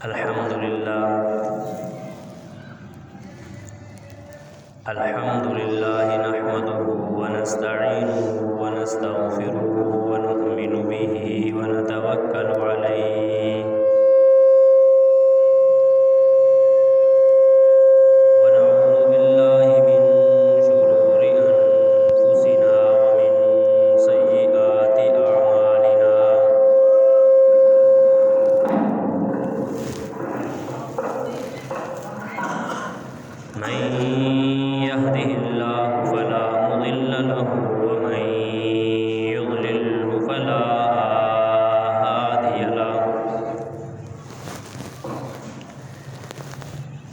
الحمد لله نحمده ونستعينه ونستغفره ونؤمن به ونتوكل عليه ونعوذ بالله من شرور أنفسنا ومن سيئات أعمالنا من يهده الله فلا مضل له ومن يضلله فلا هادي له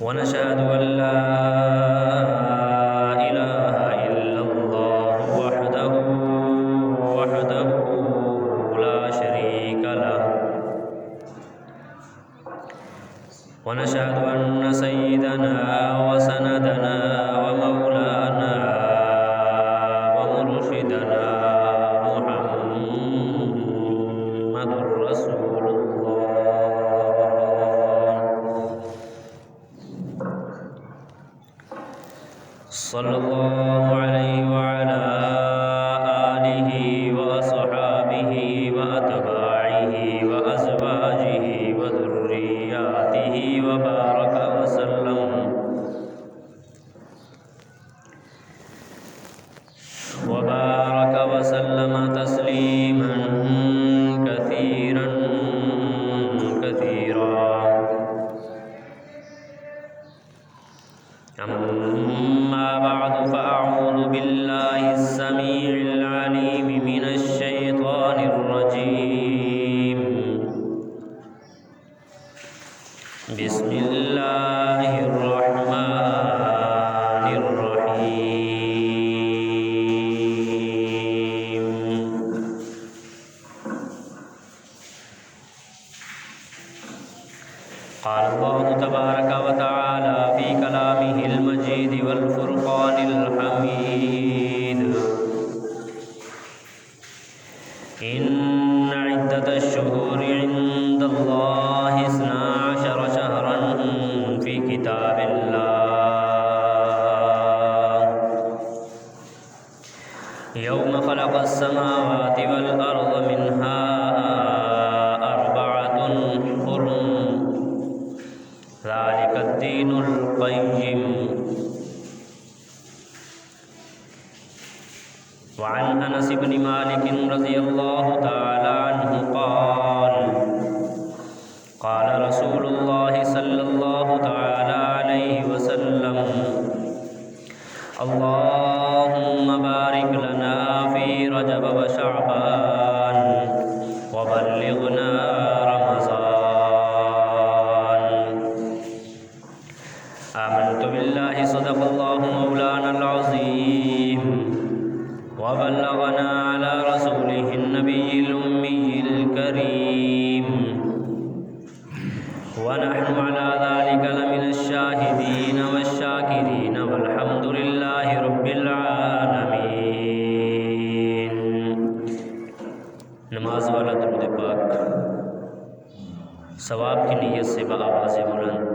ونشهد أن لا إله إلا الله وحده لا شريك له ونشهد أن سيدنا وسندنا ومولانا ومرشدنا محمد رسول الله صلى الله عليه وعلى آله وأصحابه وأتباعه وأزواجه وذرياته وبارك وسلم تسليما كثيرا أما بعد فأعوذ بالله السميع العليم من الشيطان الرجيم بسم الله الرحمن الرحيم قال الله تبارك وتعالى في كلامه المجيد والفرقان الحميد إن عدة الشهور عند الله 12 شهرا في كتاب الله يوم خلق السماوات والأرض منها أربعة حرم ذلك الدين القيم وعن أنس بن مالك رضي الله تعالى عنه قال قال رسول الله صلى الله تعالى عليه وسلم اللهم بارك لنا في رجب وشعبان وبلغنا رمضان آمنت بالله صدق الله مولانا العظيم وبلغنا على رسوله النبي الأمي الكريم ونحن على ذلك لمن الشاهدين والشاكرين والحمد لله رب العالمين نماز والا درود پاک ثواب کی نیت سے بآواز بلند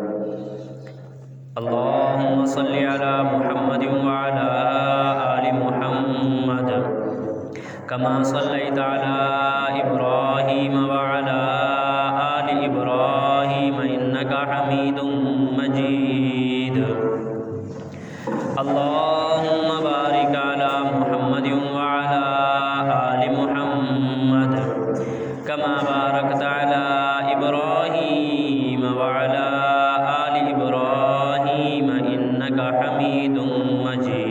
اللهم صل على محمد وعلى آل محمد كما صليت على إبراهيم وعلى آل إبراهيم إنك حميد مجيد اللهم بارك على محمد وعلى آل محمد كما باركت على إبراهيم وعلى آل إبراهيم إنك حميد مجيد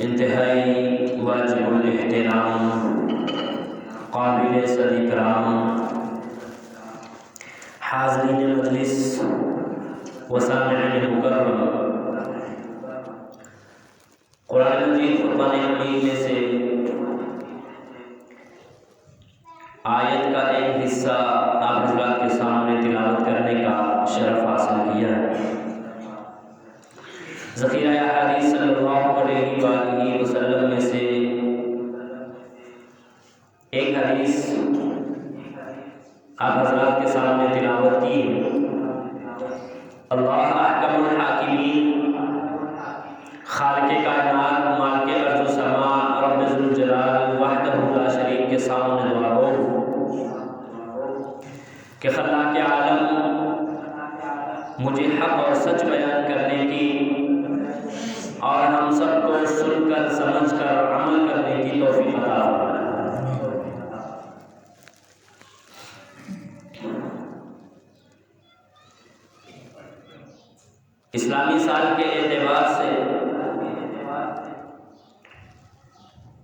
انتہائی واجب الاحترام قابل صد اکرام حاضرین مجلس وسامعین مکرم قرآن مجید فرقان حمید میں سے آیت کا ایک حصہ آپ حضرات کے سامنے تلاوت کرنے کا شرف حاصل کیا ہے۔ ذخیرہ حدیث صلی اللہ علیہ وآلہ وسلم میں سے ایک حدیث آپ حضرات کے سامنے تلاوت کی ہے۔ اللہ احکم الحاکمین، خالق کائنات، مالک ارض و سماء، رب ذوالجلال وحدہ لا شریک کے سامنے دعا ہو کہ خلاق عالم مجھے حق اور سچ بیان کرنے کی اور ہم سب کو سن کر سمجھ کر عمل کرنے کی توفیق عطا فرمائے۔ اسلامی سال کے اعتبار سے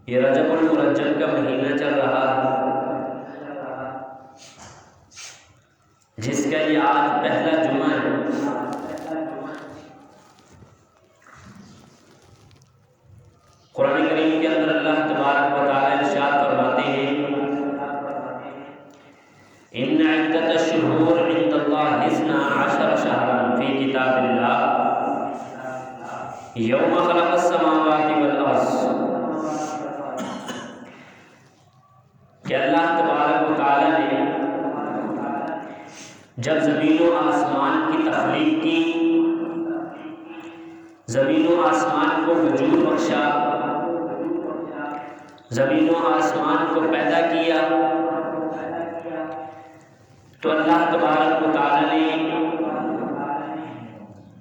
یہ رجب المرجب کا مہینہ چل رہا ہے، جس کا یہ آج پہلا جمعہ ہے۔ قرآن کریم کے اندر اللہ تبارک و تعالی ارشاد فرماتے ہیں ان عدۃ الشہور عند اللہ 12 شہرا فی کتاب اللہ یوم خلق السماوات والارض، کہ اللہ تبارک و تعالی نے جب زمین و آسمان کی تخلیق کی، زمین و آسمان کو وجود بخشا، زمین و آسمان کو پیدا کیا، تو اللہ تبارک و تعالی نے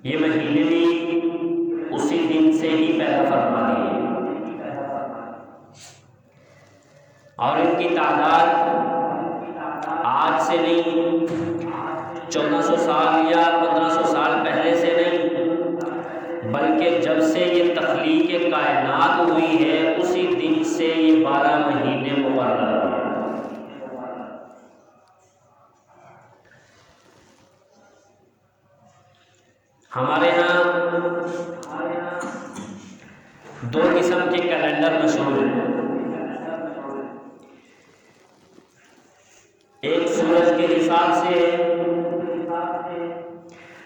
یہ مہینے بھی اسی دن سے ہی پیدا فرما دیے، اور ان کی تعداد آج سے نہیں، 1400 سال یا 1500 سال پہلے سے نہیں، بلکہ جب سے یہ تخلیق کائنات ہوئی ہے اسی دن سے یہ 12 مہینے مقرر ہیں۔ ہمارے ہاں 2 قسم کے کیلنڈر مشہور ہیں، ایک سورج کے حساب سے،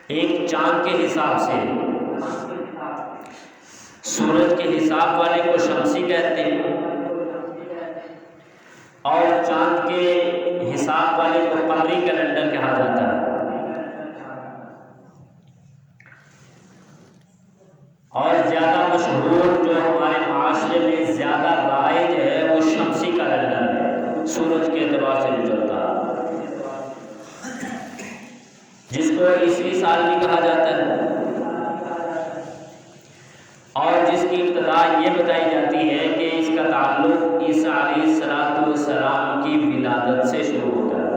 ایک چاند کے حساب سے۔ سورج کے حساب والے کو شمسی کہتے ہیں اور چاند کے حساب والے کو قمری کیلنڈر کہا جاتا ہے۔ اور زیادہ مشہور جو ہمارے معاشرے میں زیادہ رائج ہے وہ شمسی کیلنڈر ہے، سورج کے اعتبار سے جو چلتا ہے، جس کو عیسوی سال بھی کہا جاتا ہے، اور جس کی ابتدا یہ بتائی جاتی ہے کہ اس کا تعلق عیسیٰ علیہ السلام کی ولادت سے شروع ہوتا ہے۔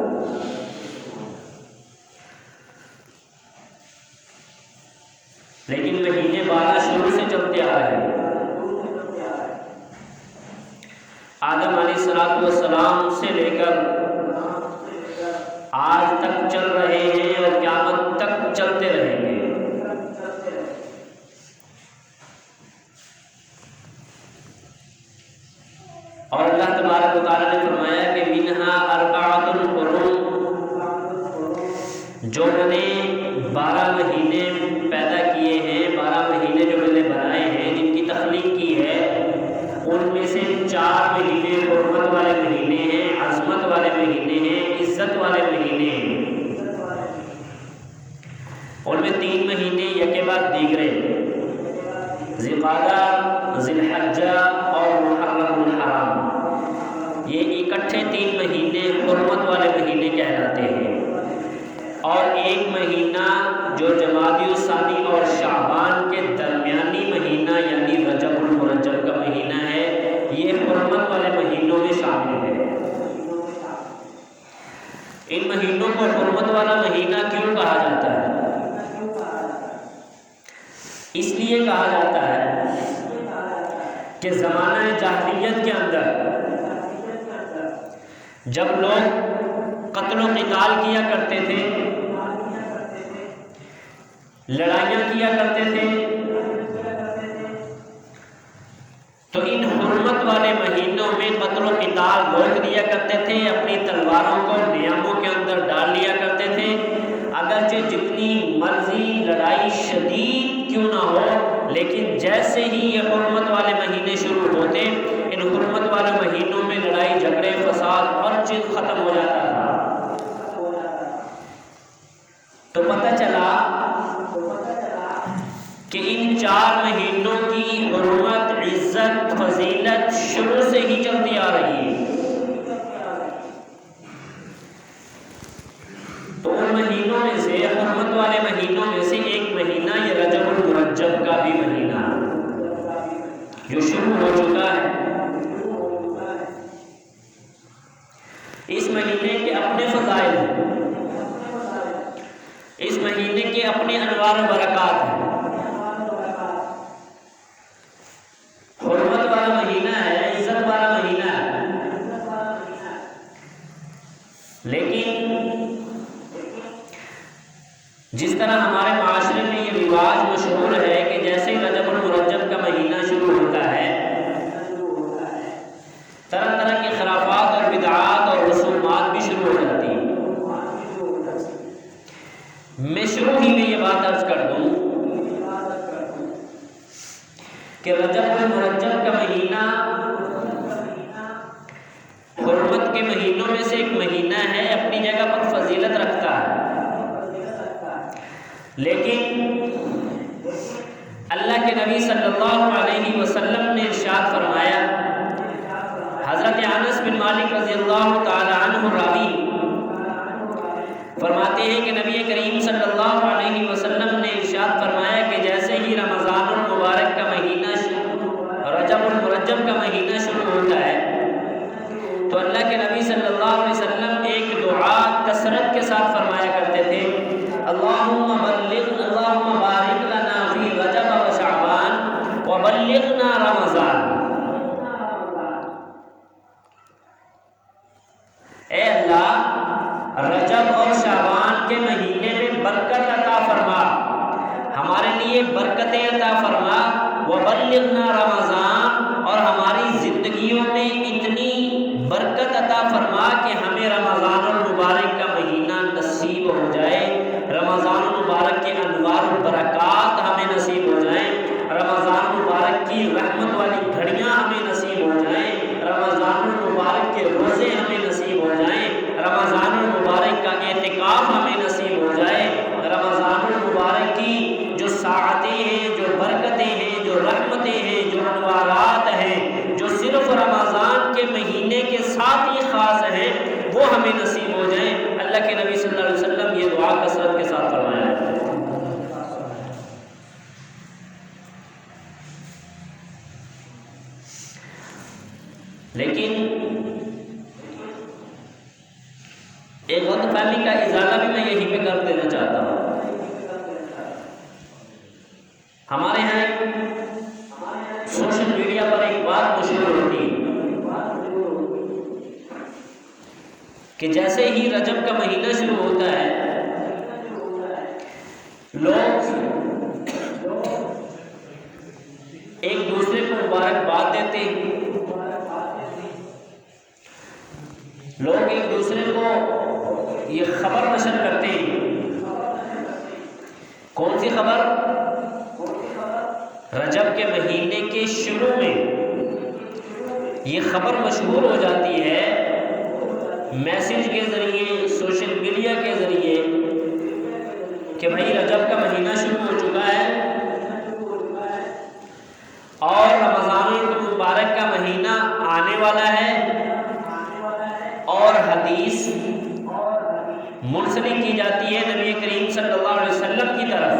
لیکن مہینے 12 شروع سے چلتے آ رہے ہیں، آدم علیہ السلام سے لے کر آج تک چل رہے ہیں اور قیامت تک چلتے رہیں گے۔ اور اللہ تبارک و تعالی نے فرمایا کہ منہا اربعۃ حرم، جو میں نے 12 مہینے پیدا کیے ہیں، 12 مہینے جو میں نے بنائے ہیں، جن کی تخلیق کی ہے، ان میں سے 4 مہینے حرمت والے مہینے ہیں، عظمت والے مہینے ہیں، عزت والے مہینے ہیں۔ ان میں 3 مہینے یکے بعد دیگرے، ذی القعدہ، ذی الحجہ اور محرم الحرام، یہ اکٹھے 3 مہینے حرمت والے مہینے کہلاتے ہیں۔ اور ایک مہینہ جو جمادی الثانی اور شعبان کے درمیانی مہینہ یعنی رجب المرجب کا مہینہ ہے، یہ حرمت والے مہینوں میں شامل ہے۔ ان مہینوں کو حرمت والا مہینہ کیوں کہا جاتا ہے؟ اس لیے کہا جاتا ہے کہ زمانہ جاہلیت کے اندر جب لوگ قتل و قتال کیا کرتے تھے، لڑائیاں کیا کرتے تھے، تو ان حرمت والے مہینوں میں قتل و قتال روک دیا کرتے تھے، اپنی تلواروں کو نیاموں کے اندر ڈال لیا کرتے تھے، اگرچہ جتنی مرضی لڑائی شدید کیوں نہ ہو، جیسے ہی یہ حرمت والے مہینے شروع ہوتے ان حرمت والے مہینوں میں لڑائی جھگڑے فساد ہر چیز ختم ہو جاتا تھا۔ تو پتہ چلا کہ ان 4 مہینوں کی حرمت عزت فضیلت شروع سے ہی چلتی آ رہی ہے۔ تو ان مہینوں میں سے حرمت والے مہینوں میں سے ایک مہینہ یہ رجب المرجب کا بھی مہینہ جو شروع ہو چکا ہے۔ اس مہینے کے اپنے فضائل ہیں، اس مہینے کے اپنے انوار و برکات ہیں۔ حرمت والا مہینہ ہے، عزت والا مہینہ ہے، لیکن جس طرح ہمارے معاشرے میں یہ رواج مشہور ہے کہ جیسے ہی رجب المرجب کا مہینہ شروع ہوتا ہے طرح طرح کی خرافات اور بدعات اور رسومات بھی شروع ہو جاتی ہیں۔ میں شروع ہی میں یہ بات عرض کر دوں کہ رجب المرجب کا مہینہ حرمت کے مہینوں میں سے ایک مہینہ ہے، اپنی جگہ پر فضیلت رکھتا ہے، لیکن اللہ کے نبی صلی اللہ علیہ وسلم نے ارشاد فرمایا، حضرت انس بن مالک رضی اللہ تعالی عنہ راوی فرماتے ہیں کہ نبی کریم صلی اللہ علیہ وسلم نے ارشاد فرمایا کہ جیسے ہی رمضان المبارک کا مہینہ رجب المرجب کا مہینہ شروع ہوتا ہے تو اللہ کے نبی صلی اللہ علیہ وسلم ایک دعا کثرت کے ساتھ فرمایا کرتے تھے، اللہم بارک لنا فی رجب و شعبان وبلغنا رمضان۔ اے اللہ رجب اور شعبان کے مہینے میں برکت عطا فرما، ہمارے لیے برکتیں عطا فرما، وبلغنا رمضان، اور ہماری زندگیوں میں اتنی برکت عطا فرما کہ ہمیں رمضان المبارک کا مہینہ نصیب ہو جائے، رمضان المبارک کے انوار و برکات ہمیں نصیب ہو جائیں، رمضان المبارک کی رحمت والی گھڑیاں ہمیں نصیب ہو جائیں، رمضان المبارک کے روزے ہمیں نصیب ہو جائیں، رمضان المبارک کا اعتکاف ہمیں نصیب ہو جائے، رمضان المبارک کی جو ساعتیں ہیں، جو برکتیں ہیں، جو رحمتیں ہیں، جو انوارات ہیں، جو صرف رمضان کے مہینے کے ساتھ ہی خاص ہیں، وہ ہمیں نصیب ہو جائیں۔ اللہ کے نبی صلی اللہ علیہ وسلم یہ دعا کثرت کے ساتھ فرمایا ہے۔ لیکن ایک غلط فہمی کا ازالہ بھی میں یہیں پہ کر دینا چاہتا ہوں۔ ہمارے یہاں سوشل میڈیا پر ایک بات مشہور ہوتی ہے کہ جیسے ہی رجب کا مہینہ شروع ہوتا ہے لوگ ایک دوسرے کو مبارکباد دیتے ہیں، لوگ ایک دوسرے کو یہ خبر نشر کرتے ہیں۔ کون سی خبر؟ رجب کے مہینے کے شروع میں یہ خبر مشہور ہو جاتی ہے میسج کے ذریعے، سوشل میڈیا کے ذریعے کہ بھائی رجب کا مہینہ شروع ہو چکا ہے اور رمضان المبارک کا مہینہ آنے والا ہے، اور حدیث منسلک کی جاتی ہے نبی کریم صلی اللہ علیہ وسلم کی طرف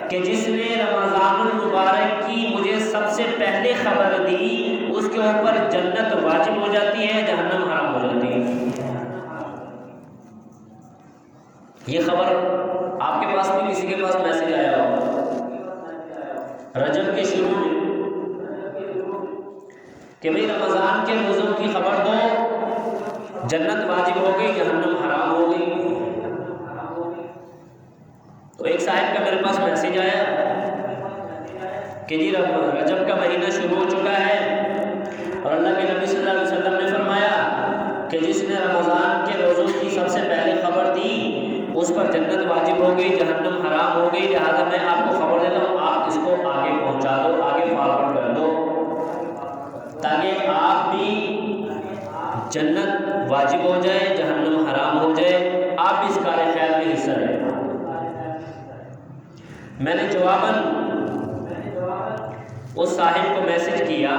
کہ جس نے رمضان المبارک کی مجھے سب سے پہلے خبر دی اس کے اوپر جنت واجب ہو جاتی ہے، جہنم حرام ہو جاتی ہے۔ یہ خبر آپ کے پاس بھی کسی کے پاس میسج آیا ہو رجب کے شروع میں کہ بھئی رمضان کے روزوں کی خبر دو، جنت واجب ہو گئی، جہنم حرام ہو گئی۔ تو ایک صاحب کا میرے پاس میسج آیا کہ جی رجب کا مہینہ شروع ہو چکا ہے اور اللہ کے نبی صلی اللہ علیہ وسلم نے فرمایا کہ جس نے رمضان کے روزوں کی سب سے پہلے خبر دی اس پر جنت واجب ہو گئی، جہنم حرام ہو گئی، لہٰذا میں آپ کو خبر دیتا ہوں آپ اس کو آگے پہنچو۔ جنت واجب ہو جائے، جہنم حرام ہو جائے، آپ اس کار خیر میں حصہ لیں۔ میں نے جواباً اس صاحب کو میسج کیا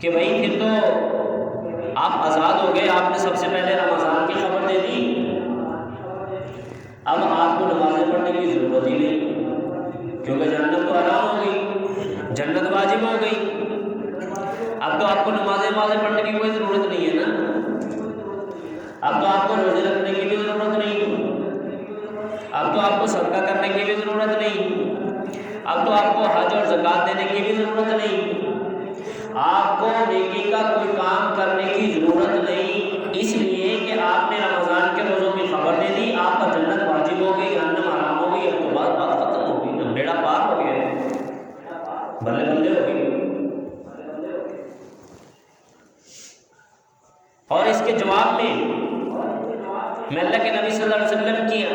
کہ بھائی پھر تو آپ آزاد ہو گئے، آپ نے سب سے پہلے رمضان کی خبر دے دی، اب آپ کو نمازیں پڑھنے کی ضرورت ہی نہیں، کیونکہ جنت تو حرام ہو گئی، جنت واجب ہو گئی، اب تو آپ کو نمازیں پڑھنے کی کوئی ضرورت نہیں ہے نا، اب تو آپ کو روزے رکھنے کی بھی ضرورت نہیں، اب تو آپ کو صدقہ کرنے کی بھی ضرورت نہیں، اب تو آپ کو حج اور زکوٰۃ دینے کی بھی ضرورت نہیں، آپ کو نیکی کا کوئی کام کرنے کی ضرورت نہیں، اس لیے کہ آپ نے رمضان کے روزوں کی خبر دے دی، آپ پر جنت واجب ہو گئی، جہنم حرام ہو گئی، اب تو بات ختم ہو گئی، بیڑا پار ہو گیا، بلے بلے ہو گئی۔ اور اس کے جواب میں اللہ کے نبی صلی اللہ علیہ وسلم کی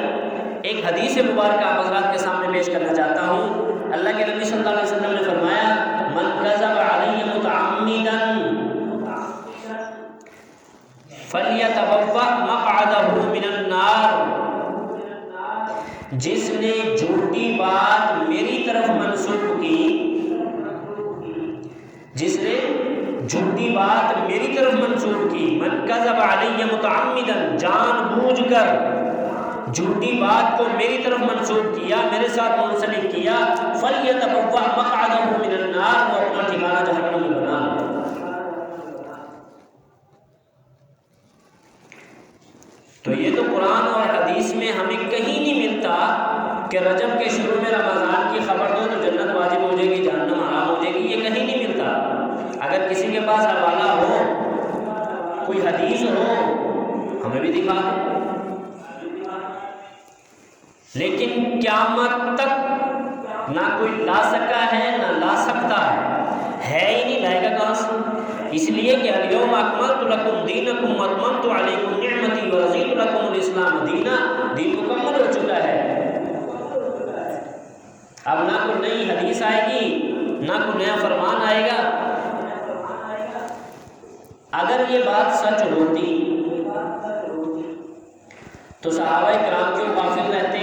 ایک حدیث مبارکہ آپ حضرات کے سامنے پیش کرنا چاہتا ہوں۔ اللہ کے نبی صلی اللہ علیہ وسلم نے فرمایا من کذب علی متعمدا فلیتبوأ مقعدہ من النار، جس نے جھوٹی بات میری طرف منسوب کی، جس نے جھوٹی بات میری طرف منسوب کی، من کذب علی متعمدا، جان بوجھ کر جھوٹی بات کو میری طرف منسوب کیا، میرے ساتھ منسلک کیا، فلیتبوأ مقعدہ من النار، وہ اپنا ٹھکانہ جہنم میں بنا لے۔ تو یہ تو قرآن اور حدیث میں ہمیں کہیں نہیں ملتا کہ رجب کے شروع میں رمضان کی خبر دو تو جنت واجب ہو جائے گی، جہنم حرام ہو جائے گی، یہ کہیں نہیں ملتا۔ اگر کسی کے پاس حوالہ ہو، کوئی حدیث ہو، ہمیں بھی دکھا دیں، لیکن قیامت تک نہ کوئی لا سکا ہے نہ لا سکتا ہے ہی نہیں، لائے گا کہاں سے؟ اس لیے کہ الیوم اکملت لکم دینکم واتممت علیکم نعمتی ورضیت لکم الاسلام دینا، دین مکمل ہو چکا ہے، اب نہ کوئی نئی حدیث آئے گی نہ کوئی نیا فرمان آئے گا۔ اگر یہ بات سچ ہوتی تو صحابہ کرام کیوں غافل رہتے؟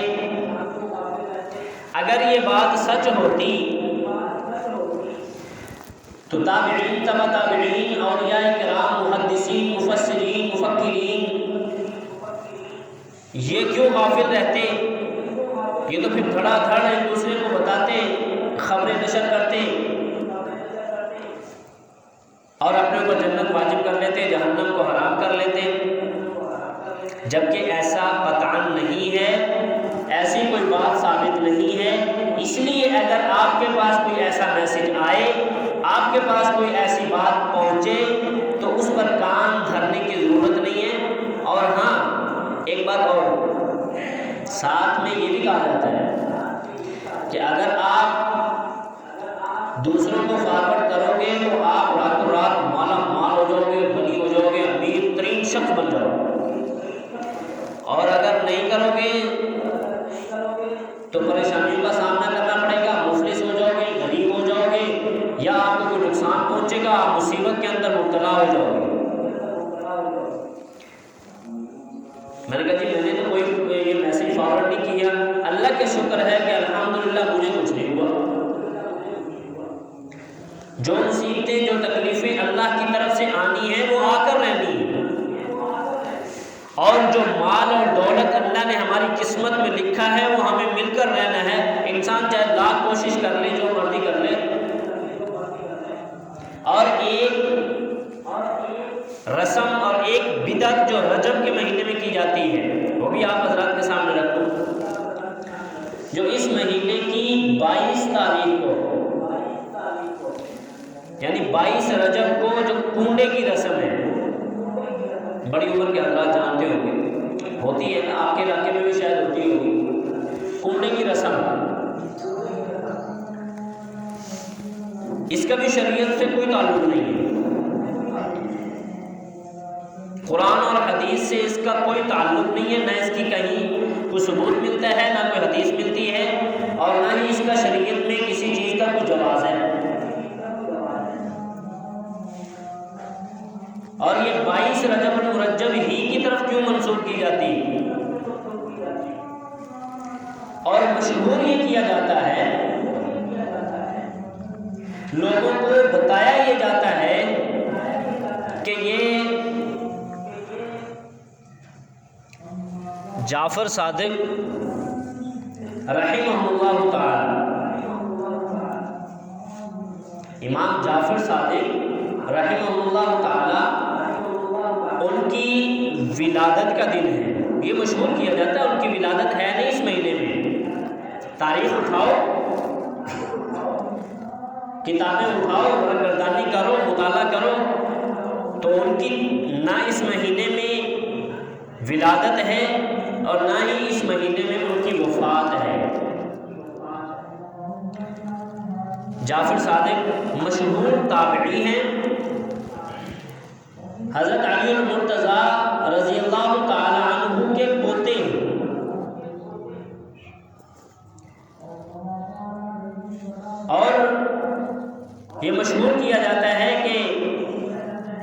اگر یہ بات سچ ہوتی تو تابعین، تبع تابعین، اولیاء کرام، محدثین، مفسرین، مفکرین، یہ کیوں غافل رہتے؟ یہ تو پھر دھڑا دھڑ ایک دوسرے کو بتاتے، خبریں نشر کرتے اور اپنے اوپر جنت واجب کر لیتے، جہنم کو حرام کر لیتے، جبکہ ایسا قطعاً نہیں ہے، ایسی کوئی بات ثابت نہیں ہے۔ اس لیے اگر آپ کے پاس کوئی ایسا میسج آئے، آپ کے پاس کوئی ایسی بات پہنچے تو اس پر کان دھرنے کی ضرورت نہیں ہے۔ اور ہاں ایک بات اور ساتھ میں یہ بھی کہا جاتا ہے کہ اگر آپ دوسروں کو فارورڈ کرو گے تو آپ راتوں رات مالا مال ہو جاؤ گے، غنی ہو جاؤ گے، امیر ترین شخص بن جاؤ گے، اور اگر نہیں کرو گے تو پریشانیوں کا سامنا کرنا پڑے گا، مفلس ہو جاؤ گے، غریب ہو جاؤ گے، یا آپ کو کوئی نقصان پہنچے گا، آپ مصیبت کے اندر مبتلا ہو جاؤ گے۔ میں نے کہا جی میں نے تو کوئی یہ میسج فارورڈ نہیں کیا، اللہ کا شکر ہے کہ الحمدللہ مجھے کچھ نہیں ہوا۔ جو مصیبتیں، جو تکلیفیں اللہ کی طرف سے آنی ہیں وہ آ کر رہنی ہیں، اور جو مال اور دولت اللہ نے ہماری قسمت میں لکھا ہے وہ ہمیں مل کر رہنا ہے۔ انسان چاہے لاکھ کوشش کر لے، جو مرضی کر لے۔ اور ایک رسم اور ایک بدعت جو رجب کے مہینے میں کی جاتی ہے وہ بھی آپ حضرات کے سامنے رکھ دوں، جو اس مہینے کی 22 تاریخ کو یعنی 22 رجب کو جو کنڈے کی رسم ہے، بڑی عمر کے حضرات جانتے ہوں گے، ہوتی ہے نا، آپ کے علاقے میں بھی شاید ہوتی ہوگی، کنڈے کی رسم، اس کا بھی شریعت سے کوئی تعلق نہیں ہے، قرآن اور حدیث سے اس کا کوئی تعلق نہیں ہے، نہ اس کی کہیں کوئی ثبوت ملتا ہے، نہ کوئی حدیث ملتی ہے، اور نہ ہی اس کا شریعت میں کسی چیز کا کوئی جواز ہے۔ اور یہ 22 رجب المرجب ہی کی طرف کیوں منسوب کی جاتی ہے؟ اور مشہور یہ کیا جاتا ہے، لوگوں کو بتایا یہ جاتا ہے کہ یہ جعفر صادق رحمہ اللہ تعالی، امام جعفر صادق رحمہ اللہ تعالی، ان کی ولادت کا دن ہے، یہ مشہور کیا جاتا ہے۔ ان کی ولادت ہے نہیں اس مہینے میں، تاریخ اٹھاؤ، کتابیں اٹھاؤ، گردانی کرو، مطالعہ کرو، تو ان کی نہ اس مہینے میں ولادت ہے اور نہ ہی اس مہینے میں ان کی وفات ہے۔ جعفر صادق مشہور تابعی ہیں، حضرت علی المرتضیٰ رضی اللہ تعالی عنہ کے پوتے ہیں، اور یہ مشہور کیا جاتا ہے کہ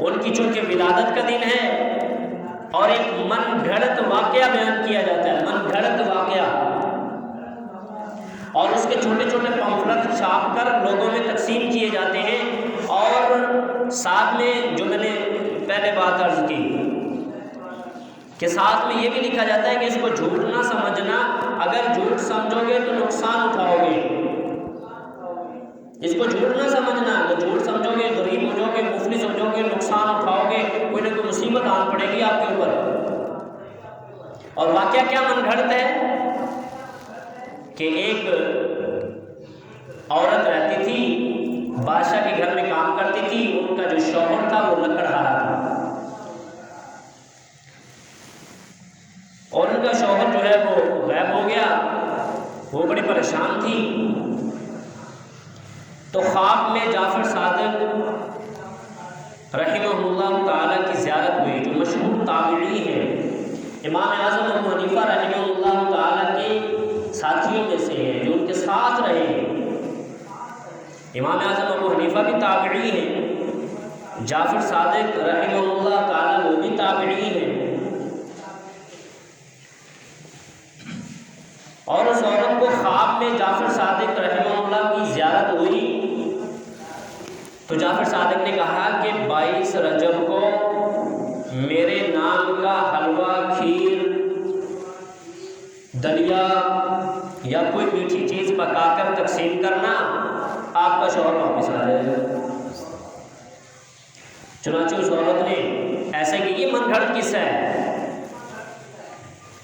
ان کی چونکہ ولادت کا دن ہے، اور ایک من گھڑت واقعہ بیان کیا جاتا ہے، من گھڑت واقعہ، اور اس کے چھوٹے چھوٹے پمفلٹ چھاپ کر لوگوں میں تقسیم کیے جاتے ہیں، اور ساتھ میں جو میں نے پہلے بات عرض کی کہ ساتھ میں یہ بھی لکھا جاتا ہے کہ اس کو جھوٹ نہ سمجھنا، اگر جھوٹ سمجھو گے تو نقصان اٹھاؤ گے، اس کو جھوٹ نہ سمجھنا، اگر جھوٹ سمجھو گے غریب ہو جاؤ گے، مفلس ہو جاؤ گے، نقصان اٹھاؤ گے، کوئی نہ کوئی مصیبت آن پڑے گی آپ کے اوپر۔ اور واقعہ کیا من گھڑت ہے کہ ایک عورت رہتی تھی، بادشاہ کے گھر میں کام کرتی تھی، ان کا جو شوہر تھا وہ لکڑہارا تھا، اور ان کا شوہر جو ہے وہ غائب ہو گیا، وہ بڑی پریشان تھی۔ تو خواب میں جعفر صادق رحمہ اللہ تعالیٰ کی زیارت ہوئی، جو مشہور تابعی ہیں، امام اعظم ابو حنیفہ رحمہ اللہ تعالیٰ کے ساتھیوں میں سے ہیں، جو ان کے ساتھ رہے ہیں۔ امام اعظم ابو حنیفہ بھی تابعی ہیں، جعفر صادق رحمہ اللہ تعالیٰ وہ بھی تابعی ہیں، اور اس عورت کو خواب میں جعفر صادق رحمہ اللہ کی زیارت ہوئی، تو جعفر صادق نے کہا کہ 22 رجب کو میرے نام کا حلوہ، کھیر، دلیا یا کوئی میٹھی چیز پکا کر تقسیم کرنا، آپ کا شوہر واپس آ جائے گا۔ چنانچہ اس عورت نے ایسے کہ یہ من گھڑت قصہ ہے،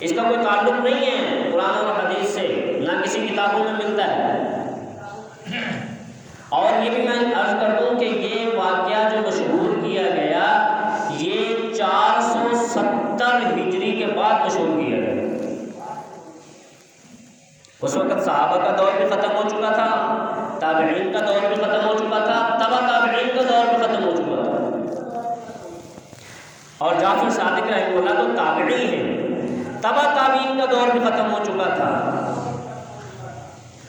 اس کا کوئی تعلق نہیں ہے قرآن اور حدیث سے، نہ کسی کتابوں میں ملتا ہے۔ اور یہ بھی میں عرض کر دوں کہ یہ واقعہ جو مشہور کیا گیا، یہ 470 ہجری کے بعد مشہور کیا گیا۔ اس وقت صحابہ کا دور بھی ختم ہو چکا تھا، تابعین کا دور بھی ختم ہو چکا تھا، تبع تابعین کا دور بھی ختم ہو چکا تھا، اور جعفر صادق رحمہ اللہ تو تابعی ہیں، تبع تابعین کا دور بھی ختم ہو چکا تھا۔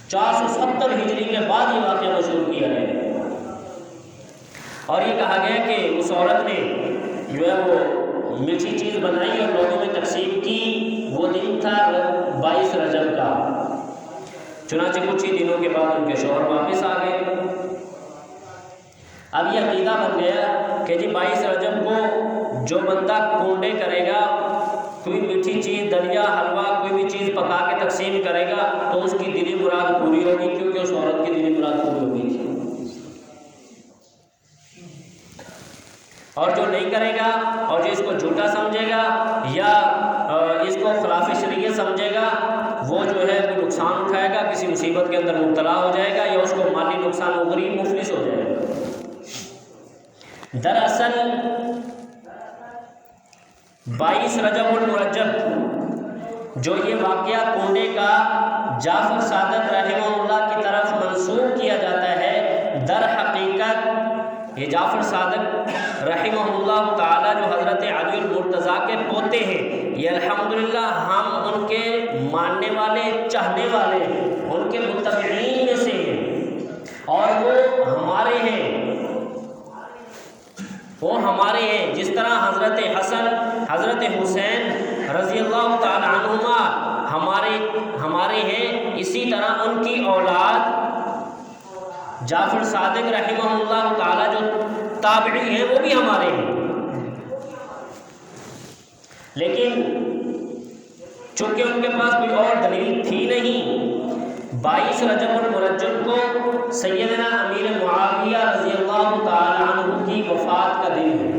470 ہجری کے بعد یہ واقعہ مشہور کیا گیا، اور یہ کہا گیا کہ اس عورت نے جو ہے وہ میٹھی چیز بنائی اور لوگوں میں تقسیم کی، وہ دن تھا 22 رجب کا۔ چنانچہ کچھ ہی دنوں کے بعد ان کے شوہر واپس آ گئے۔ اب یہ عقیدہ بن گیا کہ جی 22 رجب کو جو بندہ کونڈے کرے گا، کوئی میٹھی چیز، دلیا، حلوہ، کوئی بھی چیز پکا کے تقسیم کرے گا، تو اس کی دلی مراد پوری ہوگی، کیونکہ اس عورت کی دلی مراد پوری ہو گئی تھی۔ اور جو نہیں کرے گا اور جو اس کو جھوٹا سمجھے گا یا اس کو خلاف شریعت سمجھے گا، وہ جو ہے کوئی نقصان اٹھائے گا، کسی مصیبت کے اندر مبتلا ہو جائے گا، یا اس کو مالی نقصان، وہ غریب مفلس ہو جائے گا۔ دراصل 22 رجب المرجب جو یہ واقعہ کونڈے کا جعفر صادق رحمہ اللہ کی طرف منسوب کیا جاتا ہے، در حقیقت یہ جعفر صادق رحمہ اللہ تعالی جو حضرت علی المرتضیٰ کے پوتے ہیں، یہ الحمدللہ ہم ان کے ماننے والے، چاہنے والے، ان کے متبعین میں سے ہیں، اور وہ ہمارے ہیں، وہ ہمارے ہیں، جس طرح حضرت حسن حضرت حسین رضی اللہ تعالی عنہما ہمارے ہیں، اسی طرح ان کی اولاد جعفر صادق رحمہ اللہ تعالی جو تابعی ہیں وہ بھی ہمارے ہیں۔ لیکن چونکہ ان کے پاس کوئی اور دلیل تھی نہیں، 22 رجب المرجب کو سیدنا امیر معاویہ رضی اللہ تعالی عنہ کی وفات کا دن ہے۔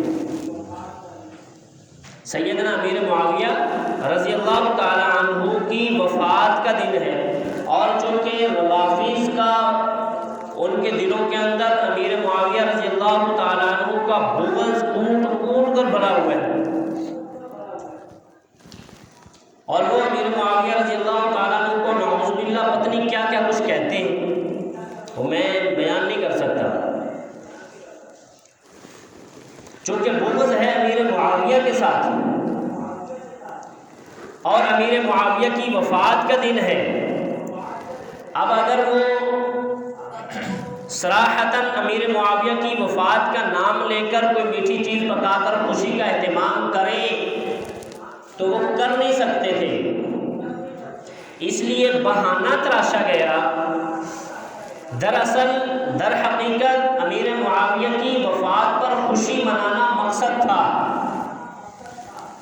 سیدنا امیر معاویہ رضی اللہ تعالی عنہ کی وفات کا دن ہے، اور چونکہ روافض کا ان کے دلوں کے اندر امیر معاویہ رضی اللہ تعالی عنہ کا بغض کوٹ کر بھرا ہوا ہے، اور وہ امیر معاویہ رضی اللہ تعالیٰ عنہ کو نعوذ باللہ پتہ نہیں کیا کیا کچھ کہتے ہیں، وہ میں بیان نہیں کر سکتا۔ چونکہ بغض ہے امیر معاویہ کے ساتھ، اور امیر معاویہ کی وفات کا دن ہے۔ اب اگر وہ صراحتاً امیر معاویہ کی وفات کا نام لے کر کوئی میٹھی چیز پکا کر خوشی کا اہتمام کریں تو وہ کر نہیں سکتے تھے، اس لیے بہانہ تراشا گیا۔ دراصل در حقیقت امیر معاویہ کی وفات پر خوشی منانا مقصد تھا،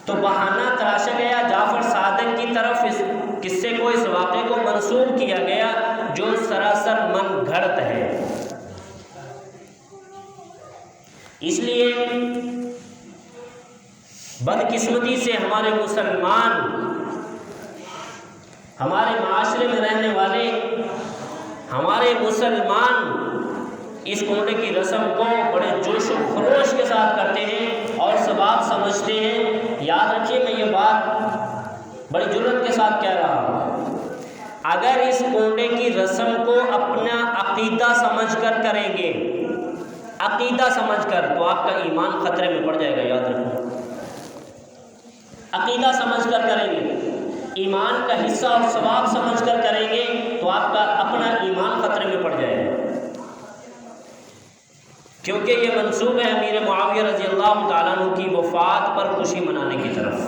تو بہانہ تراشا گیا، جعفر صادق کی طرف اس قصے کو، اس واقعے کو منسوب کیا گیا جو سراسر من گھڑت ہے۔ اس لیے بدقسمتی سے ہمارے مسلمان، ہمارے معاشرے میں رہنے والے ہمارے مسلمان اس کنڈے کی رسم کو بڑے جوش و خروش کے ساتھ کرتے ہیں اور ثواب سمجھتے ہیں۔ یاد رکھیے، میں یہ بات بڑی جرأت کے ساتھ کہہ رہا ہوں، اگر اس کنڈے کی رسم کو اپنا عقیدہ سمجھ کر کریں گے، عقیدہ سمجھ کر، تو آپ کا ایمان خطرے میں پڑ جائے گا۔ یاد رکھیں، عقیدہ سمجھ کر کریں گے، ایمان کا حصہ اور ثواب سمجھ کر کریں گے، تو آپ کا اپنا ایمان خطرے میں پڑ جائے گا، کیونکہ یہ منسوب ہے امیر معاویہ رضی اللہ تعالیٰ عنہ کی وفات پر خوشی منانے کی طرف۔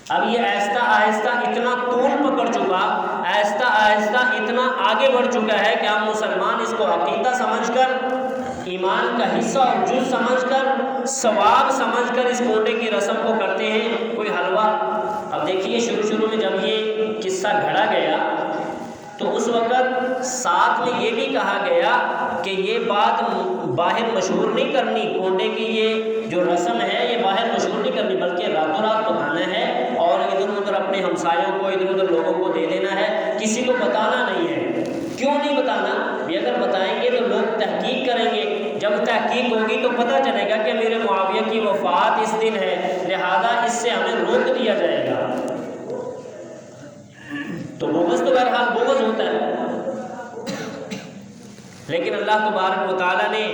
اب یہ آہستہ آہستہ اتنا طول پکڑ چکا، آہستہ آہستہ اتنا آگے بڑھ چکا ہے کہ ہم مسلمان اس کو عقیدہ سمجھ کر، ایمان کا حصہ اور جز سمجھ کر، ثواب سمجھ کر اس کنڈے کی رسم کو کرتے ہیں۔ کوئی حلوہ، اب دیکھیے شروع میں جب یہ قصہ گھڑا گیا تو اس وقت ساتھ میں یہ بھی کہا گیا کہ یہ بات باہر مشہور نہیں کرنی، کنڈے کی یہ جو رسم ہے یہ باہر مشہور نہیں کرنی، بلکہ راتوں رات پکانا ہے اور ادھر ادھر اپنے ہمسایوں کو، ادھر ادھر لوگوں کو دے دینا ہے، کسی کو بتانا نہیں ہے۔ کیوں نہیں بتانا؟ اگر بتائیں گے تو لوگ تحقیق کریں گے، جب تحقیق ہوگی تو پتہ چلے گا کہ امیر معاویہ کی وفات اس دن ہے، لہذا اس سے ہمیں روک دیا جائے گا۔ تو بغض تو بہرحال بغض ہوتا ہے، لیکن اللہ تبارک و تعالیٰ نے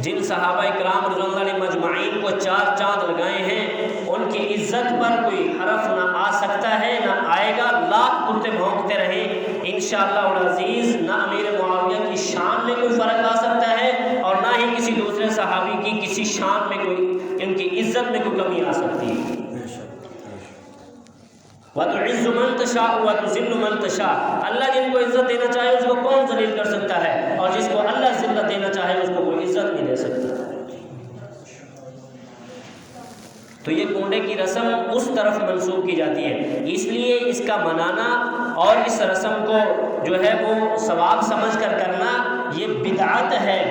جن صحابہ کرام رضوان اللہ علیہ مجمعین کو 4 چاند لگائے ہیں، ان کی عزت پر کوئی حرف نہ آ سکتا ہے، نہ آئے گا، لاکھ کتے بھونکتے رہیں انشاءاللہ العزیز، نہ امیر معاویہ کی شان میں کوئی فرق آ سکتا ہے اور نہ ہی کسی دوسرے صحابی کی کسی شان میں کوئی، ان کی عزت میں کوئی کمی آ سکتی ہے۔ وَتُعِزُّ مَن تَشَاءُ وَتُذِلُّ مَن تَشَاءُ، اللہ جن کو عزت دینا چاہے اس کو کون ذلیل کر سکتا ہے، اور جس کو اللہ ذلت دینا چاہے اس کو کوئی عزت نہیں دے سکتا۔ تو یہ کنڈے کی رسم اس طرف منسوب کی جاتی ہے، اس لیے اس کا منانا اور اس رسم کو جو ہے وہ ثواب سمجھ کر کرنا یہ بدعت ہے،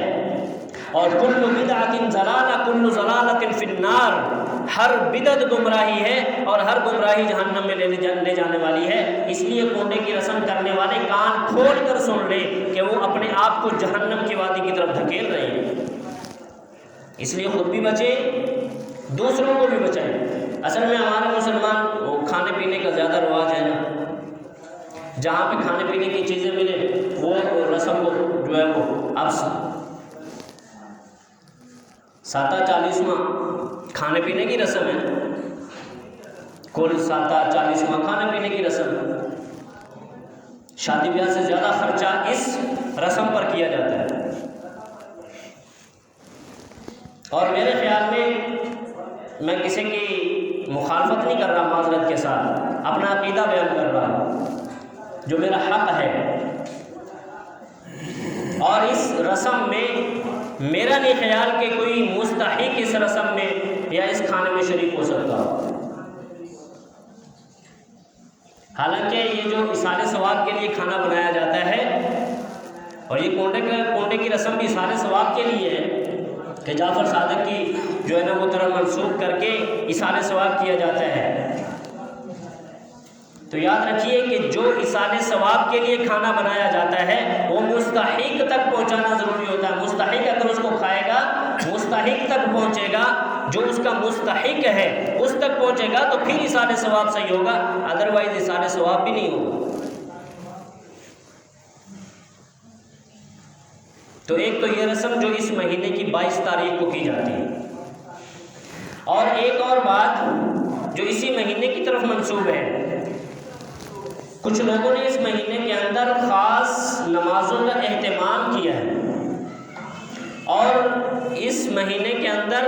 اور کل بدعت ضلالہ کل ضلالۃ فی النار، ہر بدعت گمراہی ہے اور ہر گمراہی جہنم میں لے جانے والی ہے۔ اس لیے کنڈے کی رسم کرنے والے کان کھول کر سن لیں کہ وہ اپنے آپ کو جہنم کی وادی کی طرف دھکیل رہے ہیں۔ اس لیے خود بھی بچیں، دوسروں کو بھی بچائیں۔ اصل میں ہمارے مسلمان وہ کھانے پینے کا زیادہ رواج ہے نا، جہاں پہ کھانے پینے کی چیزیں ملے وہ رسم کو جو ہے وہ اب 47واں کھانے پینے کی رسم ہے، کل 47واں کھانے پینے کی رسم ہے۔ شادی بیاہ سے زیادہ خرچہ اس رسم پر کیا جاتا ہے۔ اور میرے خیال میں کسی کی مخالفت نہیں کر رہا، معذرت کے ساتھ اپنا عقیدہ بیان کر رہا ہوں جو میرا حق ہے، اور اس رسم میں میرا نہیں خیال کہ کوئی مستحق اس رسم میں یا اس کھانے میں شریک ہو سکتا ہو۔ حالانکہ یہ جو اصحار ثواب کے لیے کھانا بنایا جاتا ہے، اور یہ کونڈے کی رسم بھی اصحار ثواب کے لیے ہے کہ جعفر صادق کی جو ہے نا وہ طرح منسوخ کر کے اصحار ثواب کیا جاتا ہے۔ تو یاد رکھیے کہ جو اصحار ثواب کے لیے کھانا بنایا جاتا ہے وہ مستحق تک پہنچانا ضروری ہوتا ہے۔ مستحق اگر اس کو کھائے گا، مستحق تک پہنچے گا، جو اس کا مستحق ہے اس تک پہنچے گا تو پھر اصحار ثواب صحیح ہوگا، ادروائز اصحار ثواب بھی نہیں ہوگا۔ تو ایک تو یہ رسم جو اس مہینے کی 22 تاریخ کو کی جاتی ہے، اور ایک اور بات جو اسی مہینے کی طرف منسوب ہے، کچھ لوگوں نے اس مہینے کے اندر خاص نمازوں کا اہتمام کیا ہے، اور اس مہینے کے اندر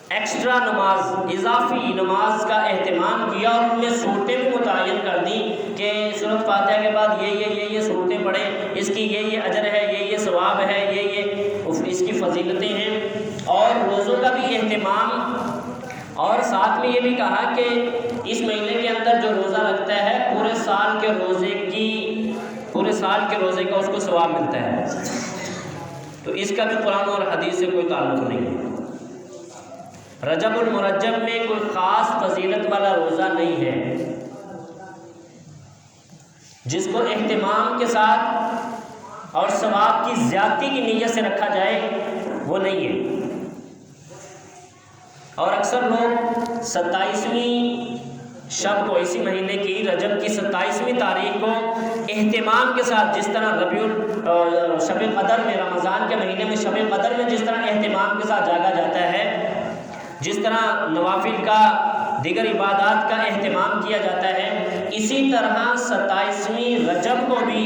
ایکسٹرا نماز، اضافی نماز کا اہتمام کیا، اور ان میں صورتیں بھی متعین کر دیں کہ سورۃ فاتحہ کے بعد یہ صورتیں پڑھیں، اس کی یہ اجر ہے، یہ ثواب ہے، یہ اس کی فضیلتیں ہیں، اور روزوں کا بھی اہتمام، اور ساتھ میں یہ بھی کہا کہ اس مہینے کے اندر جو روزہ رکھتا ہے پورے سال کے روزے کا اس کو ثواب ملتا ہے۔ تو اس کا بھی قرآن اور حدیث سے کوئی تعلق نہیں ہے۔ رجب المرجب میں کوئی خاص فضیلت والا روزہ نہیں ہے، جس کو اہتمام کے ساتھ اور ثواب کی زیادتی کی نیت سے رکھا جائے وہ نہیں ہے۔ اور اکثر لوگ 27ویں شب کو، اسی مہینے کی رجب کی 27ویں تاریخ کو اہتمام کے ساتھ، جس طرح شب قدر میں، رمضان کے مہینے میں شب قدر میں جس طرح اہتمام کے ساتھ جاگا جاتا ہے، جس طرح نوافل کا، دیگر عبادات کا اہتمام کیا جاتا ہے، اسی طرح 27ویں رجب کو بھی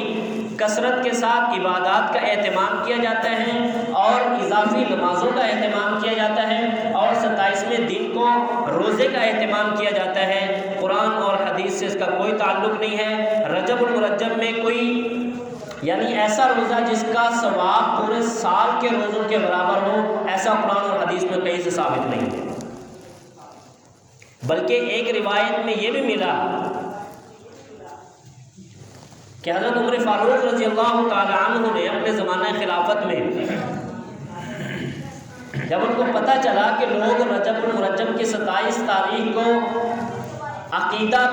کثرت کے ساتھ عبادات کا اہتمام کیا جاتا ہے، اور اضافی نمازوں کا اہتمام کیا جاتا ہے، اور 27ویں دن کو روزے کا اہتمام کیا جاتا ہے۔ قرآن اور حدیث سے اس کا کوئی تعلق نہیں ہے۔ رجب المرجب میں کوئی یعنی ایسا روزہ جس کا ثواب پورے سال کے روزوں کے برابر ہو، ایسا قرآن اور حدیث میں کہیں سے ثابت نہیں ہے۔ بلکہ ایک روایت میں یہ بھی ملا کہ حضرت عمر فاروق رضی اللہ تعالی عنہ نے اپنے زمانہ خلافت میں، جب ان کو پتہ چلا کہ لوگ رجب المرجب کی 27 تاریخ کو عقیدہ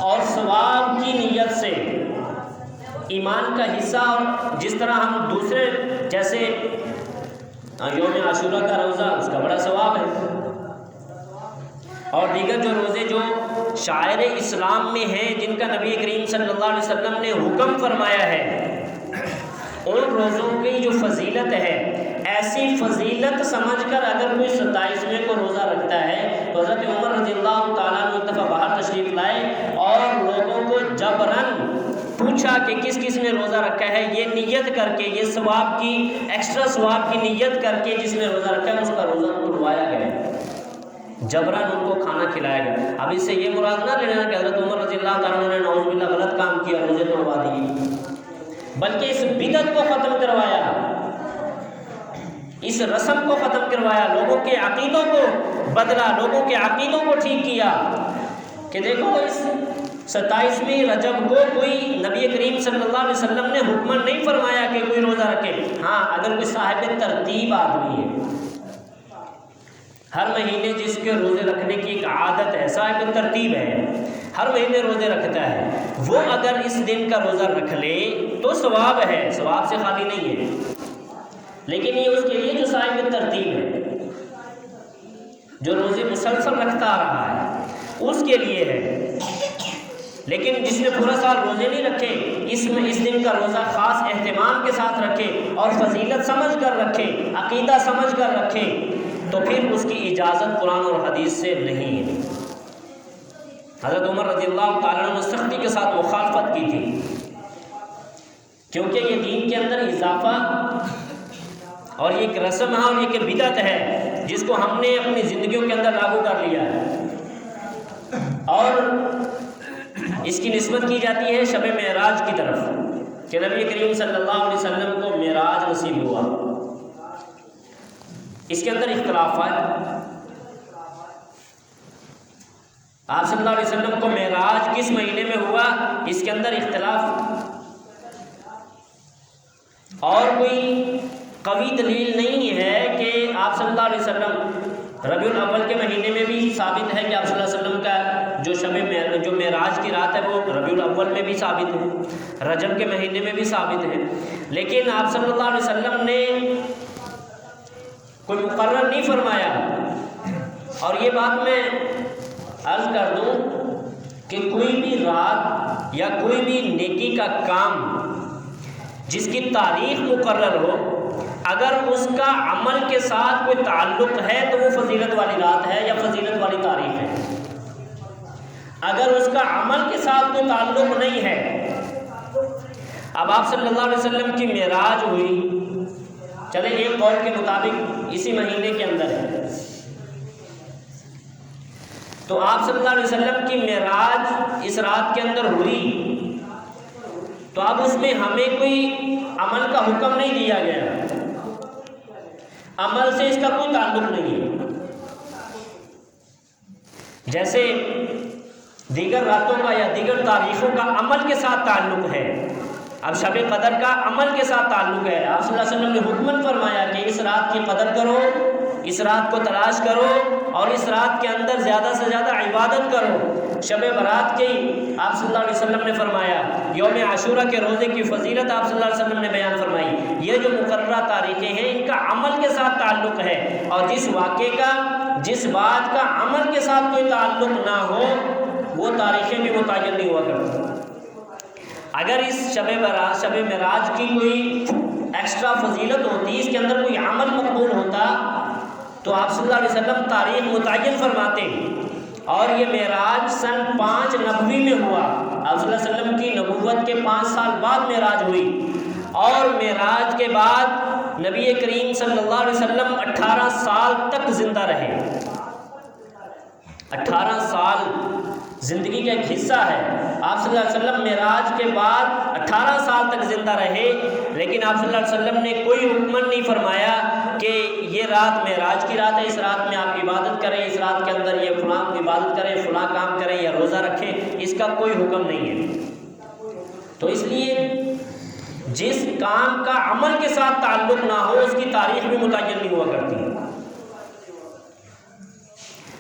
اور ثواب کی نیت سے ایمان کا حصہ، اور جس طرح ہم دوسرے جیسے یوم عاشورہ کا روزہ، اس کا بڑا ثواب ہے، اور دیگر جو روزے جو شاعر اسلام میں ہیں، جن کا نبی کریم صلی اللہ علیہ وسلم نے حکم فرمایا ہے، ان روزوں کی جو فضیلت ہے، ایسی فضیلت سمجھ کر اگر کوئی 27ویں کو روزہ رکھتا ہے تو حضرت عمر رضی اللہ تعالیٰ عنہ ایک دفعہ باہر تشریف لائے اور لوگوں کو جبراً پوچھا کہ کس کس نے روزہ رکھا ہے، یہ نیت کر کے، یہ ثواب کی، ایکسٹرا ثواب کی نیت کر کے جس نے روزہ رکھا ہے اس کا روزہ تڑوایا گیا، جبراً ان کو کھانا کھلایا گیا۔ اب اس سے یہ مراد نہ لینا کہ حضرت عمر رضی اللہ تعالیٰ عنہ نے نعوذ باللہ غلط کام کیا، روزے توڑوا دیے، بلکہ اس بدعت کو ختم کروایا، اس رسم کو ختم کروایا، لوگوں کے عقیدوں کو بدلا، لوگوں کے عقیدوں کو ٹھیک کیا کہ دیکھو اس 27ویں رجب کو کوئی نبی کریم صلی اللہ علیہ وسلم نے حکم نہیں فرمایا کہ کوئی روزہ رکھے، ہاں اگر کوئی صاحب ترتیب آدمی ہے، ہر مہینے جس کے روزے رکھنے کی ایک عادت ہے، صاحب ترتیب ہے، ہر مہینے روزے رکھتا ہے، وہ اگر اس دن کا روزہ رکھ لے تو ثواب ہے، ثواب سے خالی نہیں ہے، لیکن یہ اس کے لیے جو صاحب ترتیب ہے، جو روزے مسلسل رکھتا آ رہا ہے، اس کے لیے ہے۔ لیکن جس نے پورا سال روزے نہیں رکھے، اس دن کا روزہ خاص اہتمام کے ساتھ رکھے اور فضیلت سمجھ کر رکھے، عقیدہ سمجھ کر رکھے، تو پھر اس کی اجازت قرآن اور حدیث سے نہیں ہے۔ حضرت عمر رضی اللہ تعالیٰ عنہ نے سختی کے ساتھ مخالفت کی تھی، کیونکہ یہ دین کے اندر اضافہ اور یہ ایک رسم ہے اور یہ ایک بدعت ہے جس کو ہم نے اپنی زندگیوں کے اندر لاگو کر لیا ہے، اور اس کی نسبت کی جاتی ہے شب معراج کی طرف کہ نبی کریم صلی اللہ علیہ وسلم کو معراج نصیب ہوا۔ اس کے اندر اختلافات، آپ صلی اللہ علیہ وسلم کو معراج کس مہینے میں ہوا، اس کے اندر اختلاف، اور کوئی قوی دلیل نہیں ہے کہ آپ صلی اللہ علیہ وسلم ربیع الاول کے مہینے میں بھی ثابت ہے کہ آپ صلی اللہ علیہ وسلم کا جو معراج کی رات ہے وہ ربیع الاول میں بھی ثابت ہے، رجب کے مہینے میں بھی ثابت ہے، لیکن آپ صلی اللہ علیہ وسلم نے کوئی مقرر نہیں فرمایا۔ اور یہ بات میں عرض کر دوں کہ کوئی بھی رات یا کوئی بھی نیکی کا کام جس کی تاریخ مقرر ہو، اگر اس کا عمل کے ساتھ کوئی تعلق ہے تو وہ فضیلت والی رات ہے یا فضیلت والی تاریخ ہے۔ اگر اس کا عمل کے ساتھ کوئی تعلق نہیں ہے، اب آپ صلی اللہ علیہ وسلم کی معراج ہوئی، چلے ایک قول کے مطابق اسی مہینے کے اندر ہے، تو آپ صلی اللہ علیہ وسلم کی معراج اس رات کے اندر ہوئی، تو اب اس میں ہمیں کوئی عمل کا حکم نہیں دیا گیا، عمل سے اس کا کوئی تعلق نہیں ہے۔ جیسے دیگر راتوں کا یا دیگر تاریخوں کا عمل کے ساتھ تعلق ہے، اب شب قدر کا عمل کے ساتھ تعلق ہے۔ آپ صلی اللہ علیہ وسلم نے حکمن فرمایا کہ اس رات کی قدر کرو، اس رات کو تلاش کرو اور اس رات کے اندر زیادہ سے زیادہ عبادت کرو۔ شب برات کی آپ صلی اللہ علیہ وسلم نے فرمایا، یوم عاشورہ کے روزے کی فضیلت آپ صلی اللہ علیہ وسلم نے بیان فرمائی۔ یہ جو مقررہ تاریخیں ہیں ان کا عمل کے ساتھ تعلق ہے، اور جس واقعے کا، جس بات کا عمل کے ساتھ کوئی تعلق نہ ہو وہ تاریخیں بھی متعین نہیں ہوا کرتی۔ اگر اس شب معراج کی کوئی ایکسٹرا فضیلت ہوتی، اس کے اندر کوئی عمل مقبول ہوتا، تو آپ صلی اللہ علیہ وسلم تاریخ متعین فرماتے، اور یہ معراج سن 5 نبوی میں ہوا۔ آپ صلی اللہ علیہ وسلم کی نبوت کے 5 سال بعد معراج ہوئی، اور معراج کے بعد نبی کریم صلی اللہ علیہ وسلم 18 سال تک زندہ رہے۔ 18 سال زندگی کا ایک حصہ ہے۔ آپ صلی اللہ علیہ وسلم معراج کے بعد 18 سال تک زندہ رہے، لیکن آپ صلی اللہ علیہ وسلم نے کوئی حکم نہیں فرمایا کہ یہ رات معراج کی رات ہے، اس رات میں آپ عبادت کریں، اس رات کے اندر یہ فلاں عبادت کریں، فلاں کام کریں یا روزہ رکھیں، اس کا کوئی حکم نہیں ہے۔ تو اس لیے جس کام کا عمل کے ساتھ تعلق نہ ہو اس کی تاریخ بھی متعین نہیں ہوا کرتی۔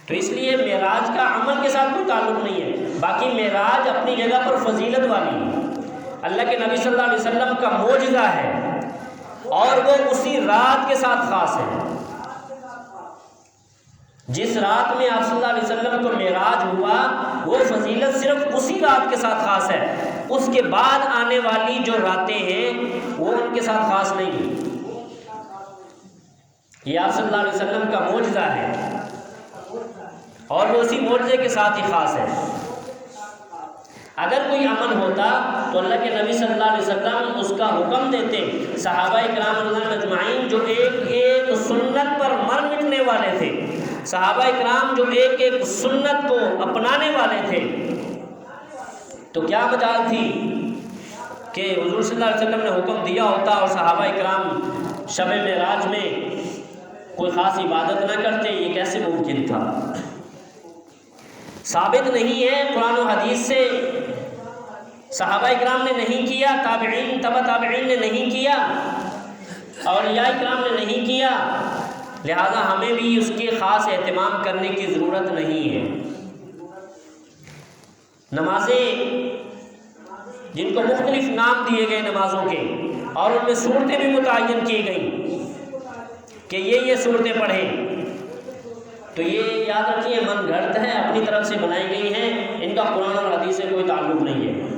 تو اس لیے معراج کا عمل کے ساتھ کوئی تعلق نہیں ہے۔ باقی معراج اپنی جگہ پر فضیلت والی ہے، اللہ کے نبی صلی اللہ علیہ وسلم کا معجزہ ہے، اور وہ اسی رات کے ساتھ خاص ہے۔ جس رات میں آپ صلی اللہ علیہ وسلم کو معراج ہوا وہ فضیلت صرف اسی رات کے ساتھ خاص ہے، اس کے بعد آنے والی جو راتیں ہیں وہ ان کے ساتھ خاص نہیں ہیں۔ یہ آپ صلی اللہ علیہ وسلم کا معجزہ ہے، اور وہ اسی معجزے کے ساتھ ہی خاص ہے۔ اگر کوئی عمل ہوتا تو اللہ کے نبی صلی اللہ علیہ وسلم اس کا حکم دیتے، صحابہ کرام رضی اللہ عنہم اجمعین جو ایک ایک سنت پر مر مٹنے والے تھے، صحابہ کرام جو ایک ایک سنت کو اپنانے والے تھے، تو کیا مجال تھی کہ حضور صلی اللہ علیہ وسلم نے حکم دیا ہوتا اور صحابہ کرام شب معراج میں کوئی خاص عبادت نہ کرتے؟ یہ کیسے ممکن تھا؟ ثابت نہیں ہے قرآن و حدیث سے، صحابہ کرام نے نہیں کیا، تابعین تبع تابعین نے نہیں کیا، اولیاء کرام نے نہیں کیا، لہذا ہمیں بھی اس کے خاص اہتمام کرنے کی ضرورت نہیں ہے۔ نمازیں جن کو مختلف نام دیے گئے نمازوں کے، اور ان میں صورتیں بھی متعین کی گئیں کہ یہ صورتیں پڑھیں، تو یہ یاد رکھیے من گھڑت ہے، اپنی طرف سے بنائی گئی ہیں، ان کا قرآن اور حدیث سے کوئی تعلق نہیں ہے۔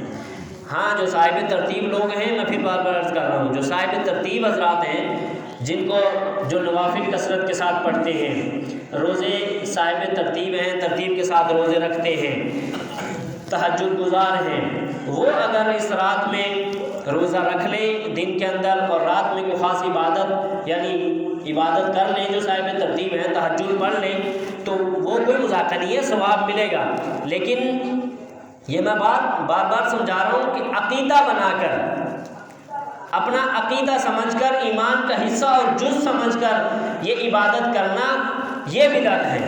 ہاں جو صاحب ترتیب لوگ ہیں، میں پھر بار بار عرض کر رہا ہوں، جو صاحب ترتیب حضرات ہیں، جن کو جو نوافل کثرت کے ساتھ پڑھتے ہیں، روزے صاحب ترتیب ہیں، ترتیب کے ساتھ روزے رکھتے ہیں، تہجد گزار ہیں، وہ اگر اس رات میں روزہ رکھ لے دن کے اندر اور رات میں کوئی خاص عبادت یعنی عبادت کر لیں جو صاحب ترتیب ہے، تہجد پڑھ لیں، تو وہ کوئی مذاکرہ نہیں ہے، ثواب ملے گا۔ لیکن یہ میں بار بار سمجھا رہا ہوں کہ عقیدہ بنا کر، اپنا عقیدہ سمجھ کر، ایمان کا حصہ اور جز سمجھ کر یہ عبادت کرنا، یہ بدعت ہے۔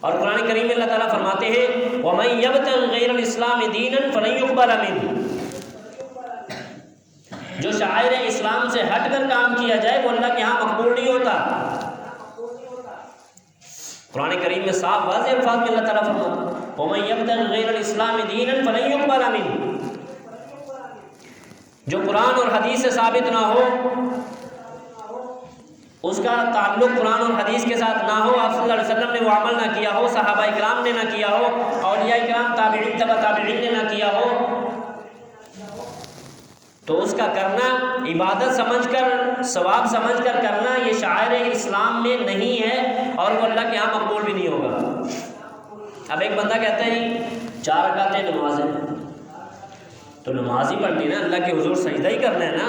اور قرآن کریم میں اللہ تعالیٰ فرماتے ہیں وَمَن يَبْتَغِ غَيْرَ الْإِسْلَامِ دِينًا فَلَن يُقْبَلَ مِنْهُ، جو شعائر اسلام سے ہٹ کر کام کیا جائے وہ اللہ کے ہاں مقبول نہیں ہوتا۔ قرآن کریم میں صاف واضح الفاظ میں اللہ تعالیٰ فرماتا ہے وَمَن يَبْتَغِ غَيْرَ الْإِسْلَامِ دِينًا فَلَن يُقْبَلَ مِنْهُ، جو قرآن اور حدیث سے ثابت نہ ہو، اس کا تعلق قرآن اور حدیث کے ساتھ نہ ہو، آپ صلی اللہ علیہ وسلم نے وہ عمل نہ کیا ہو، صحابہ اکرام نے نہ کیا ہو، اولیاء اکرام تابعین تبع تابعین نے نہ کیا ہو، تو اس کا کرنا عبادت سمجھ کر، ثواب سمجھ کر کرنا، یہ شعائر اسلام میں نہیں ہے اور وہ اللہ کے ہاں مقبول بھی نہیں ہوگا۔ اب ایک بندہ کہتا ہے جی 4 رکعتیں نماز ہے، تو نماز ہی پڑھنی نا، اللہ کے حضور سجدہ ہی کرنا ہے نا،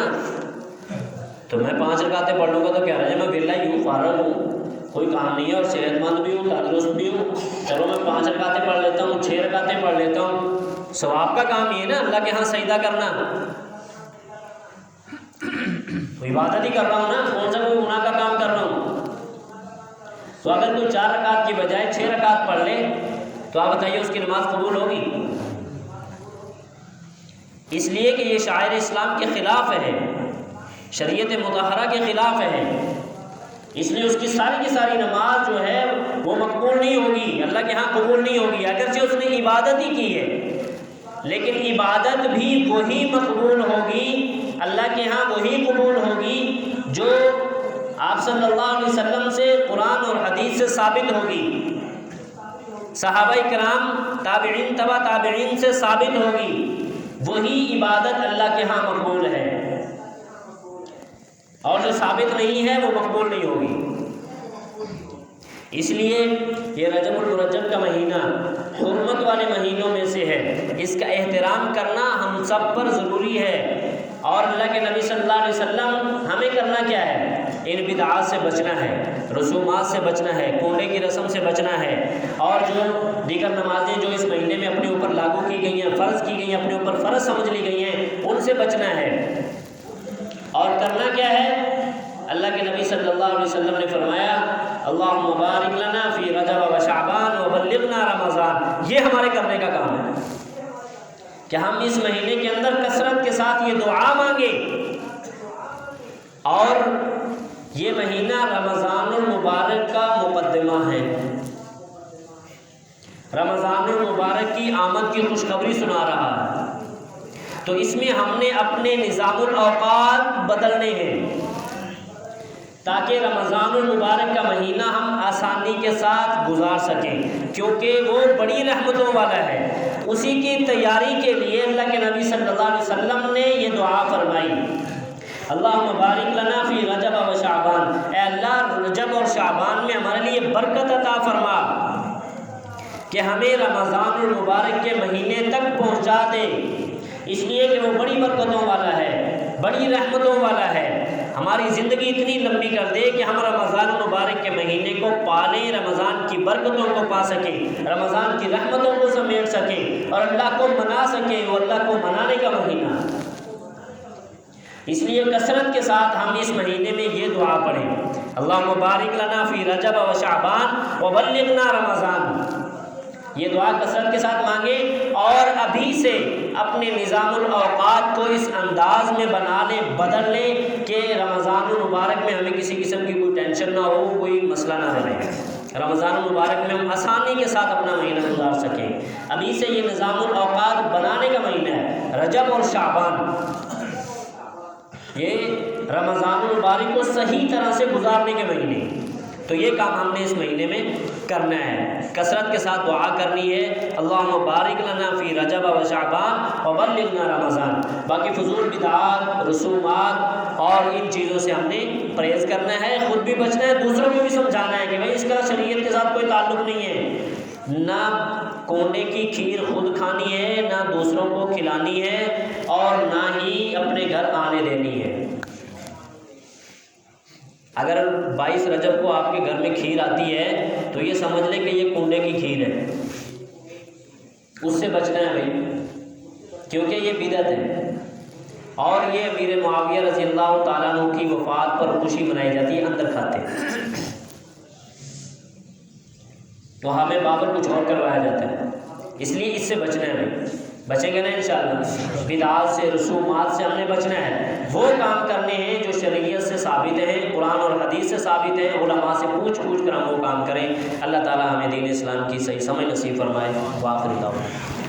تو میں 5 رکعتیں پڑھ لوں گا تو کیا رہے، میں ویلا ہی ہوں، فارغ ہوں، کوئی کام نہیں ہے اور صحت مند بھی ہوں، تندرست بھی ہوں، چلو میں 5 رکعتیں پڑھ لیتا ہوں، 6 رکعتیں پڑھ لیتا ہوں، ثواب کا کام یہ ہے نا اللہ کے ہاں سجدہ کرنا، عبادت ہی کر رہا ہوں نا، کون سا کوئی گناہ کا کام کر رہا ہوں۔ تو اگر کوئی 4 رکعت کی بجائے 6 رکعت پڑھ لے تو آپ بتائیے اس کی نماز قبول ہوگی؟ اس لیے کہ یہ شاعر اسلام کے خلاف ہے، شریعت مطہرہ کے خلاف ہے، اس لیے اس کی ساری نماز جو ہے وہ مقبول نہیں ہوگی، اللہ کے ہاں قبول نہیں ہوگی، اگرچہ اس نے عبادت ہی کی ہے، لیکن عبادت بھی وہی مقبول ہوگی، اللہ کے ہاں وہی قبول ہوگی جو آپ صلی اللہ علیہ وسلم سے، قرآن اور حدیث سے ثابت ہوگی، صحابہ کرام تابعین تبع تابعین سے ثابت ہوگی، وہی عبادت اللہ کے ہاں مقبول ہے، اور جو ثابت نہیں ہے وہ مقبول نہیں ہوگی۔ اس لیے یہ رجب المرجب کا مہینہ حرمت والے مہینوں میں سے ہے، اس کا احترام کرنا ہم سب پر ضروری ہے، اور اللہ کے نبی صلی اللہ علیہ وسلم ہمیں کرنا کیا ہے، ان بدعات سے بچنا ہے، رسومات سے بچنا ہے، کونڈے کی رسم سے بچنا ہے، اور جو دیگر نمازیں جو اس مہینے میں اپنے اوپر لاگو کی گئی ہیں، فرض کی گئی ہیں، اپنے اوپر فرض سمجھ لی گئی ہیں، ان سے بچنا ہے، اور کرنا کیا ہے، اللہ کے نبی صلی اللہ علیہ وسلم نے فرمایا اللہم بارک لنا فی رجب و شعبان و بلغنا رمضان، یہ ہمارے کرنے کا کام ہے کہ ہم اس مہینے کے اندر کثرت کے ساتھ یہ دعا مانگیں، اور یہ مہینہ رمضان المبارک کا مقدمہ ہے، رمضان المبارک کی آمد کی خوشخبری سنا رہا ہے، تو اس میں ہم نے اپنے نظام الاوقات بدلنے ہیں تاکہ رمضان المبارک کا مہینہ ہم آسانی کے ساتھ گزار سکیں، کیونکہ وہ بڑی رحمتوں والا ہے۔ اسی کی تیاری کے لیے اللہ کے نبی صلی اللہ علیہ وسلم نے یہ دعا فرمائی اللہم بارک لنا فی رجب و شعبان، اے اللہ رجب اور شعبان میں ہمارے لیے برکت عطا فرما کہ ہمیں رمضان المبارک کے مہینے تک پہنچا دے، اس لیے کہ وہ بڑی برکتوں والا ہے، بڑی رحمتوں والا ہے، ہماری زندگی اتنی لمبی کر دے کہ ہم رمضان المبارک کے مہینے کو پالیں، رمضان کی برکتوں کو پا سکیں، رمضان کی رحمتوں کو سمیٹ سکیں اور اللہ کو منا سکیں، وہ اللہ کو منانے کا مہینہ۔ اس لیے کثرت کے ساتھ ہم اس مہینے میں یہ دعا پڑھیں اللہم بارک لنا فی رجب و شعبان و بلغنا رمضان، یہ دعا کثرت کے ساتھ مانگیں، اور ابھی سے اپنے نظام الاوقات کو اس انداز میں بنا لیں، بدل لیں کہ رمضان المبارک میں ہمیں کسی قسم کی کوئی ٹینشن نہ ہو، کوئی مسئلہ نہ رہے، رمضان المبارک میں ہم آسانی کے ساتھ اپنا مہینہ گزار سکیں۔ ابھی سے یہ نظام الاوقات بنانے کا مہینہ ہے، رجب اور شعبان، یہ رمضان المبارک کو صحیح طرح سے گزارنے کے مہینے، تو یہ کام ہم نے اس مہینے میں کرنا ہے، کثرت کے ساتھ دعا کرنی ہے اللہم بارک لنا فی رجب و شعبان و بلغنا رمضان۔ باقی فضول بدعات، رسومات اور ان چیزوں سے ہم نے پرہیز کرنا ہے، خود بھی بچنا ہے، دوسروں کو بھی سمجھانا ہے کہ بھائی اس کا شریعت کے ساتھ کوئی تعلق نہیں ہے، نہ کونڈے کی کھیر خود کھانی ہے، نہ دوسروں کو کھلانی ہے، اور نہ ہی اپنے گھر آنے دینی ہے۔ اگر 22 رجب کو آپ کے گھر میں کھیر آتی ہے تو یہ سمجھ لیں کہ یہ کنڈے کی کھیر ہے، اس سے بچنا ہے بھائی، کیونکہ یہ بدعت ہے۔ اور یہ امیر معاویہ رضی اللہ تعالیٰ عنہ کی وفات پر خوشی منائی جاتی ہے، اندر کھاتے ہیں، تو ہمیں بابر کچھ اور کروایا جاتا ہے، اس لیے اس سے بچنا ہے بھائی۔ بچیں گے نا انشاءاللہ؟ بدعات سے، رسومات سے ہم نے بچنا ہے، وہ کام کرنے ہیں جو شریعت سے ثابت ہیں، قرآن اور حدیث سے ثابت ہیں، علماء سے پوچھ کر ہم وہ کام کریں۔ اللہ تعالیٰ ہمیں دین اسلام کی صحیح سمجھ نصیب فرمائے۔ وآخر دعوانا